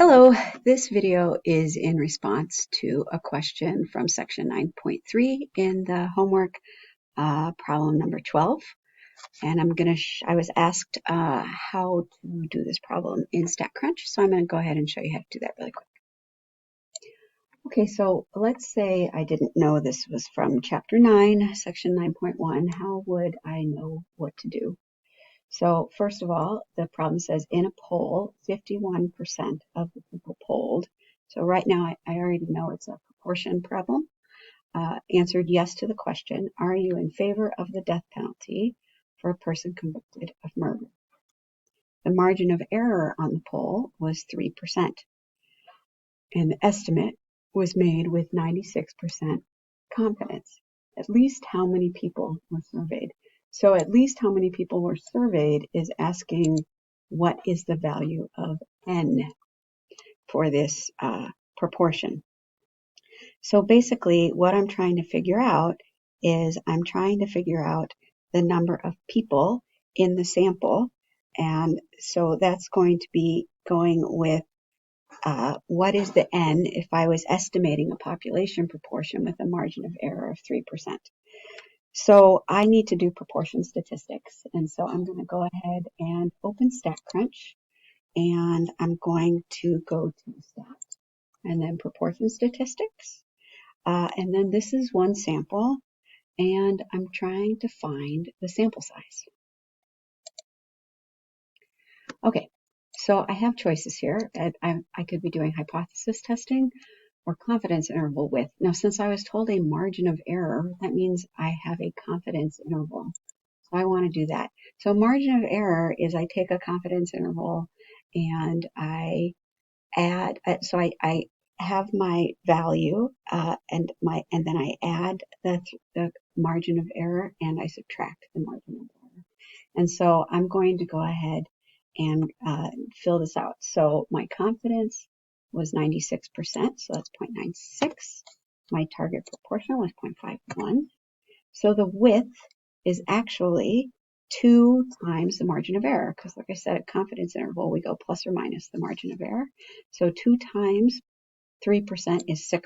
Hello, this video is in response to a question from section 9.3 in the homework problem number 12. And I was asked how to do this problem in StatCrunch, so I'm going to go ahead and show you how to do that really quick. Okay, so let's say I didn't know this was from chapter 9, section 9.1. How would I know what to do? So first of all, the problem says in a poll, 51% of the people polled. So right now I already know it's a proportion problem. Answered yes to the question, are you in favor of the death penalty for a person convicted of murder? The margin of error on the poll was 3%. And the estimate was made with 96% confidence. At least how many people were surveyed? So at least how many people were surveyed is asking what is the value of n for this proportion. So basically what I'm trying to figure out is I'm trying to figure out the number of people in the sample. And so that's going to be going with what is the n if I was estimating a population proportion with a margin of error of 3%. So I need to do proportion statistics. And so I'm going to go ahead and open StatCrunch. And I'm going to go to Stat and then proportion statistics. And then this is one sample. And I'm trying to find the sample size. Okay, so I have choices here. I could be doing hypothesis testing or confidence interval width. Now, since I was told a margin of error, that means I have a confidence interval. So I want to do that. So margin of error is I take a confidence interval and I add, so I have my value and then I add the margin of error and I subtract the margin of error. And so I'm going to go ahead and fill this out. So my confidence was 96%, so that's 0.96. My target proportion was 0.51. So the width is actually 2 times the margin of error, because like I said, at confidence interval, we go plus or minus the margin of error. So 2 times 3% is 6%.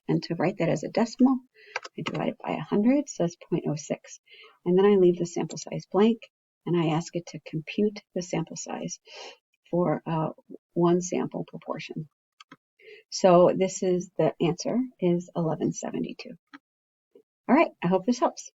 And to write that as a decimal, I divide it by 100, so that's 0.06. And then I leave the sample size blank, and I ask it to compute the sample size for one sample proportion. So this is the answer is 1172. All right, I hope this helps.